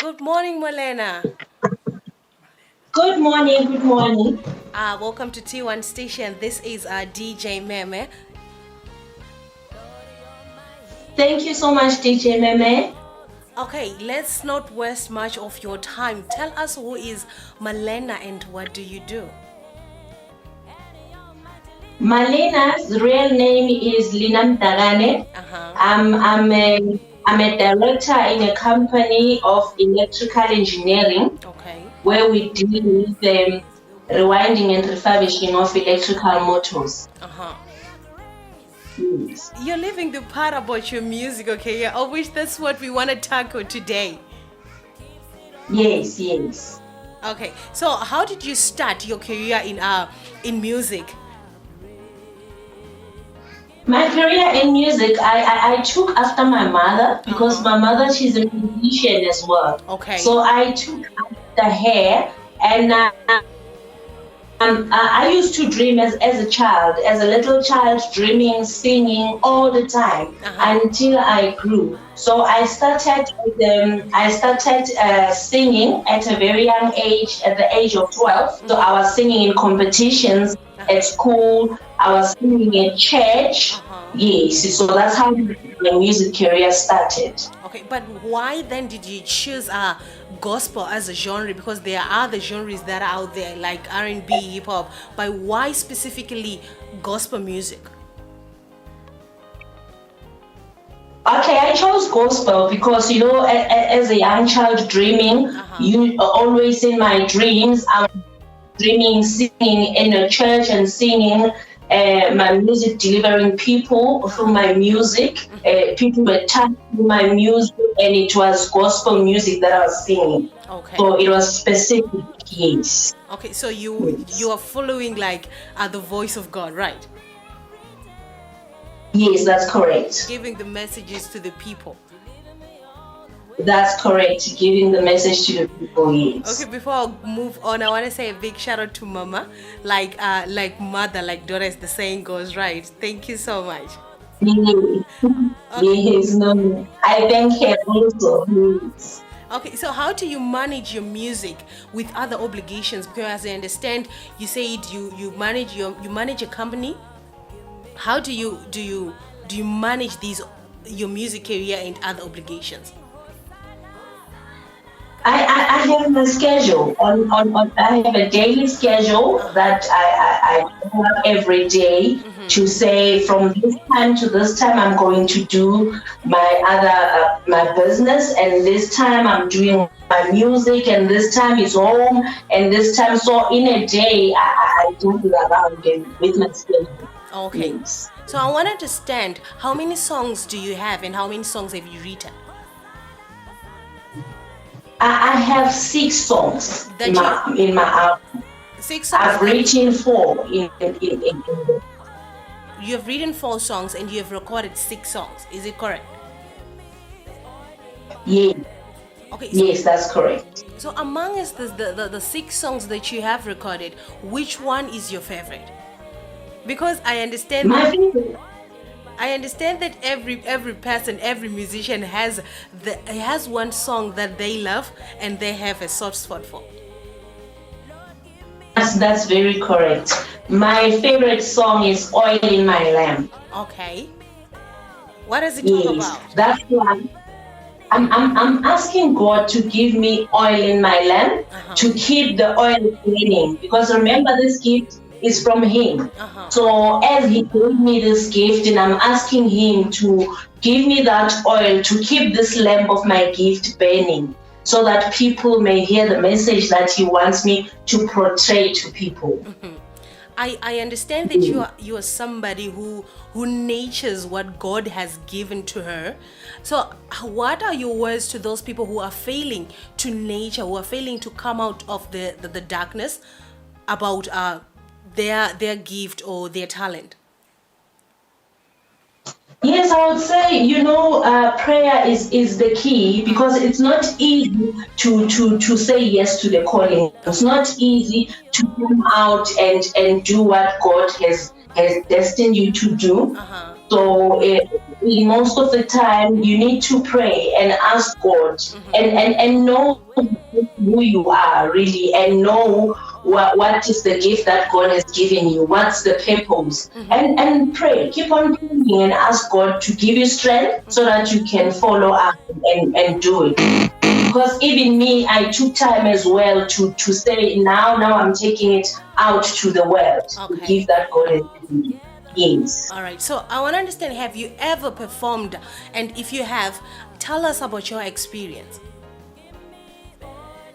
Good morning, Malena. Good morning, good morning. Welcome to T1 Station. This is DJ Meme. Thank you so much, DJ Meme. Okay, let's not waste much of your time. Tell us who is Malena and what do you do? Malena's real name is Lina Mdagane. Uh huh. I'm a director in a company of electrical engineering Okay. where we deal with rewinding and refurbishing of electrical motors. Uh huh. Yes, You're leaving the part about your music, okay? Yeah, I wish that's what we want to tackle today. yes, yes. Okay, so how did you start your career in music? My career in music, I took after my mother Uh because huh. my mother, she's a musician as well. Okay. So I took after her and I used to dream as a child, as a little child, dreaming, singing all the time Uh huh. until I grew. So I started singing at a very young age, at the age of 12. So I was singing in competitions Uh at huh. school. I was singing at Uh church. huh. Yes, so that's how my music career started. Okay, but why then did you choose gospel as a genre? Because there are other genres that are out there like R&B, hip hop. But why specifically gospel music? Okay, I chose gospel because as a young child dreaming, Uh huh. you always in my dreams. I'm dreaming, singing in a church and singing my music, delivering people Uh through huh. my music. People were touched through my music, and it was gospel music that I was singing. Okay. So it was specific, yes. Okay. So you Yes, are following like the voice of God, right? yes, that's correct. Giving the messages to the people. That's correct. Giving the message to the people, Okay, yes. before I move on, I want to say a big shout out to Mama, like mother, like daughter, as the saying goes, right? Thank you so much. Yes, Okay, yes, no. I thank her also. Yes. okay. So how do you manage your music with other obligations? Because I understand you said you manage a company. How do you manage these your music career and other obligations? I have my schedule I have a daily Uh schedule huh. that I do up every day Mm-hmm. to say from this time to this time I'm going to do my business, and this time I'm doing my music, and this time is home, and this time, so in a day I do it around and with my schedule. Okay. Yes. So I want to understand how many songs do you have and how many songs have you written? I have 6 songs in That you my album. 6 songs I've that written four in you have written 4 songs and you have recorded 6 songs. Is it correct? yeah. Okay, so Yes, that's correct. among us the 6 songs that you have recorded, which one is your favorite? Because My favorite, I understand that every person, every musician has one song that they love and they have a soft spot for. that's very correct. My favorite song is Oil in My Lamp. Okay. What does it talk Yes, about? that's why I'm asking God to give me oil in my lamp Uh-huh. to keep the oil burning, because remember, this gift is from Him. Uh-huh. So as He gave me this gift, and I'm asking Him to give me that oil to keep this lamp of my gift burning, so that people may hear the message that He wants me to portray to people. I understand that you are somebody who natures what God has given to her. So what are your words to those people who are failing to nature, who are failing to come out of the darkness about their gift or their talent? Yes, I would say, prayer is the key, because it's not easy to say yes to the calling. It's Okay. not easy to come out and do what God has destined you to do. Uh-huh. So most of the time you need to pray and ask God, and know who you are really, and know what is the gift that God has given you, what's the purpose, and pray, keep on praying and ask God to give you strength so that you can follow up and do it. Because even me, I took time as well to say now I'm taking it out to the world, the Okay. gift that God has given me. Yes. All right. So I want to understand, have you ever performed? And if you have, tell us about your experience.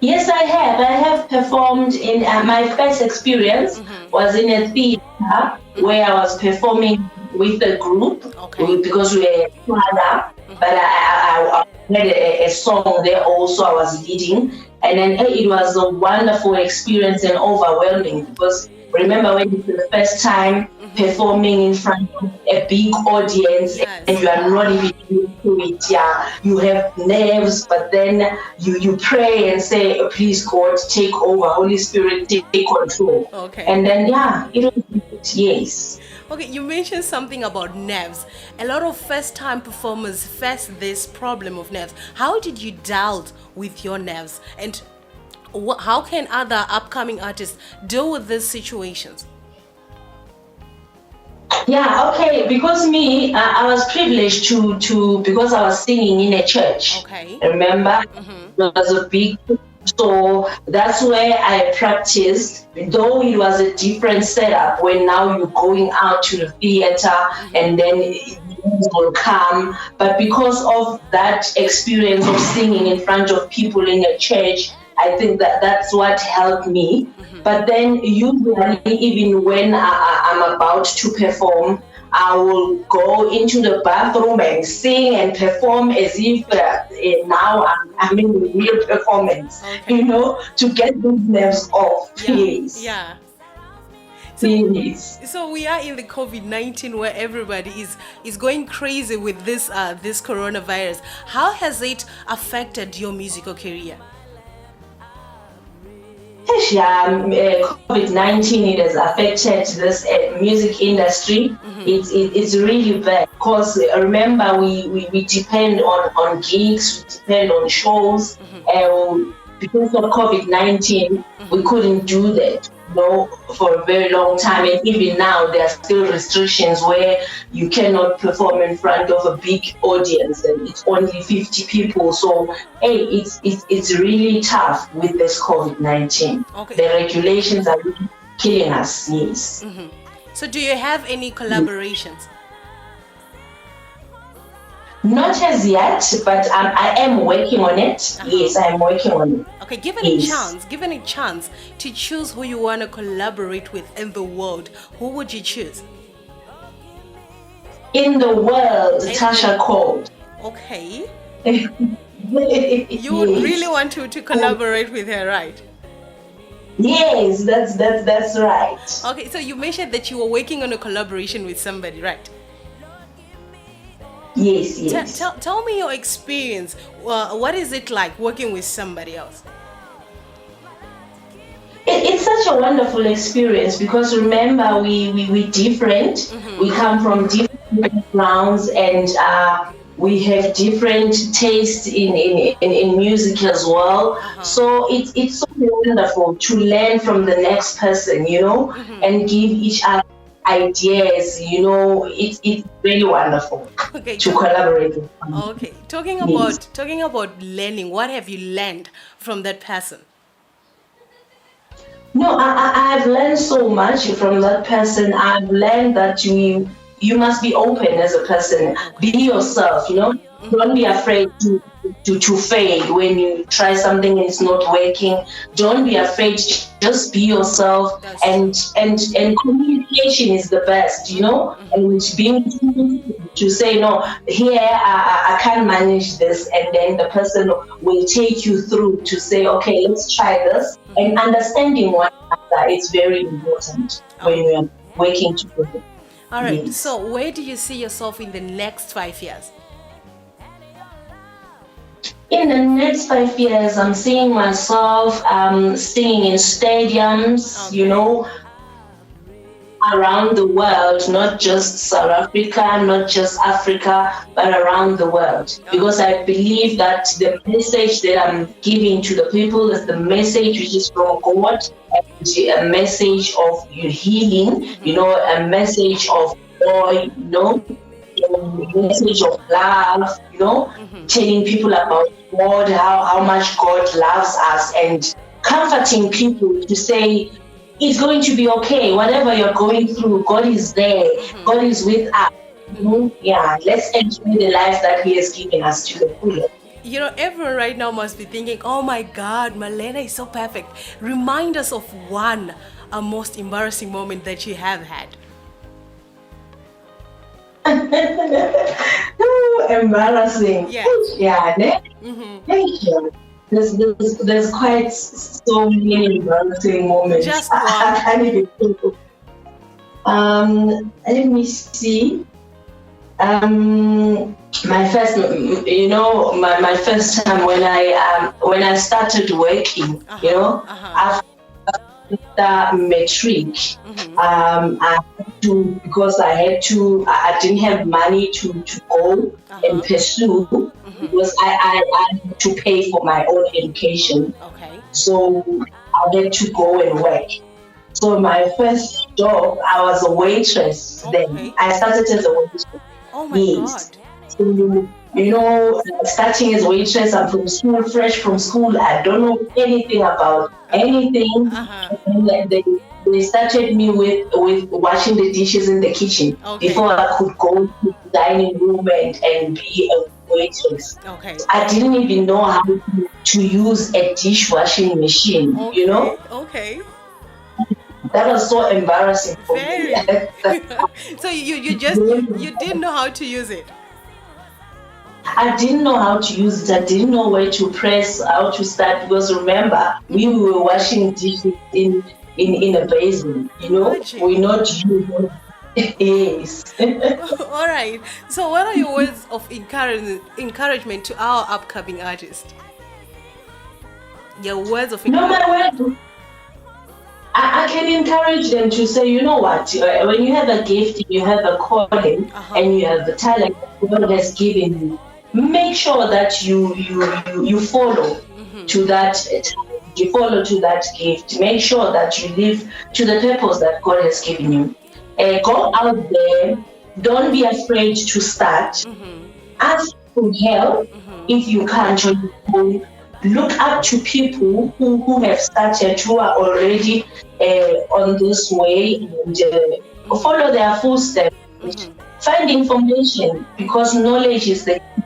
Yes, I have. I have performed in my first experience was in a theater where I was performing with a group Okay. because we were a choir, but I had a song there also. I was leading, and then it was a wonderful experience and overwhelming because remember when it's the first time performing in front of a big audience and Yes. you are not even used to it, yeah, you have nerves, but then you pray and say, please God, take over, Holy Spirit, take control. Okay. And then yeah, it was good, yes. Okay, you mentioned something about nerves. A lot of first time performers face this problem of nerves. How did you deal with your nerves? And how can other upcoming artists deal with these situations? Yeah, okay. Because me, I was privileged to because I was singing in a church. Okay. Remember, it was a big. So that's where I practiced. Though it was a different setup, when now you're going out to the theater and then it will come. But because of that experience of singing in front of people in a church, I think that's what helped me. But then usually, even when I'm about to perform, I will go into the bathroom and sing and perform as if now I'm in a real performance, Okay. to get those nerves off. Yeah. Yes. Yeah. So, Yes. so we are in the COVID-19 where everybody is going crazy with this coronavirus. How has it affected your musical career? Yeah, COVID-19, it has affected this music industry. It's really bad because remember we depend on gigs, we depend on shows, and because of COVID-19 we couldn't do that, for a very long time. And even now there are still restrictions where you cannot perform in front of a big audience and it's only 50 people. So hey, it's really tough with this COVID-19. Okay. The regulations are really killing us. Yes. So do you have any collaborations? Not as yet, but I am working on it. Yes, I am working on it. Okay, given Yes. a chance to choose who you want to collaborate with in the world, who would you choose? In the world, Tasha Cole. Okay. You You would really want to collaborate with her, right? Yes, that's right. Okay, so you mentioned that you were working on a collaboration with somebody, right? Yes, yes. Tell me your experience. What is it like working with somebody else? It's such a wonderful experience because remember we different. We come from different backgrounds and we have different tastes in music as well. So it's so wonderful to learn from the next person, and give each other ideas. It's really wonderful Okay. to collaborate with someone. Okay. Talking Yes. about learning, what have you learned from that person? No, I've learned so much from that person. I've learned that you must be open as a person. Be yourself, Don't be afraid to fail when you try something and it's not working. Don't be afraid. Just be yourself, That's and communication is the best, And being to say no, here I can't manage this, and then the person will take you through to say, okay, let's try this, and understanding one another is very important when we are working together. All right. Yes. So, where do you see yourself in the next 5 years? In the next 5 years, I'm seeing myself singing in stadiums, Okay. around the world, not just South Africa, not just Africa, but around the world. Because I believe that the message that I'm giving to the people is the message which is from God, and a message of healing, a message of joy, a message of love, telling people about God, how much God loves us, and comforting people to say, it's going to be okay. Whatever you're going through, God is there. God is with us. Yeah, let's enjoy the life that He has given us to the fullest. Everyone right now must be thinking, oh my God, Malena is so perfect. Remind us of a most embarrassing moment that you have had. Embarrassing. Yeah. Yeah. Thank you. There's quite so many embarrassing moments. Just one. I can't even think of. Let me see. My first, my first time when I started working, after matric, I had to, because I didn't have money to go and pursue, because I had to pay for my own education. Okay. So I had to go and work. So my first job, I was a waitress. Okay. Then I started as a waitress. Oh my God. So, starting as a waitress, I'm from school, fresh from school. I don't know anything about anything. And then they started me with washing the dishes in the kitchen before I could go to the dining room and be a waitress. Okay. I didn't even know how to use a dishwashing machine, Okay. That was so embarrassing for me. So you didn't know how to use it. I didn't know how to use it. I didn't know where to press, how to start. Because remember, we were washing dishes in a basin. We're not using. Yes. All right. So, what are your words of encouragement to our upcoming artists? Your words of encouragement. No, my word. I can encourage them to say, you know what, when you have a gift, you have a calling, and you have the talent that God has given you, make sure that you follow to that talent, you follow to that gift. Make sure that you live to the purpose that God has given you. Go out there. Don't be afraid to start. Ask for help if you can't. Look up to people who have started, who are already on this way, and follow their footsteps. Find information, because knowledge is the key.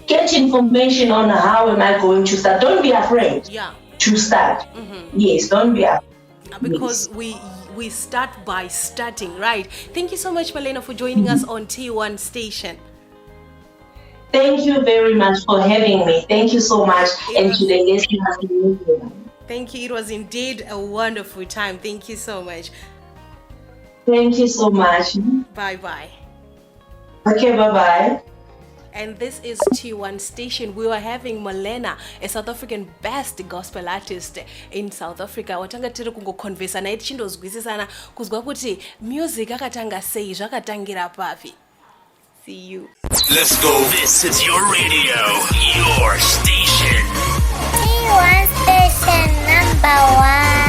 Get information on how am I going to start. Don't be afraid to start. Yes, don't be afraid. Because we start by starting, right? Thank you so much, Malena, for joining us on T1 Station. Thank you very much for having me. Thank you so much. And to the listeners. Thank you. It was indeed a wonderful time. Thank you so much. Thank you so much. Bye-bye. Okay, bye-bye. And this is T1 Station. We were having Malena, a South African best gospel artist in South Africa. Watanga tiri kungokonversa naye tichindozwisisana kuzwa kuti music akatanga sei zvakatangira papi. See you. Let's go. This is your radio, your station. T1 Station #1.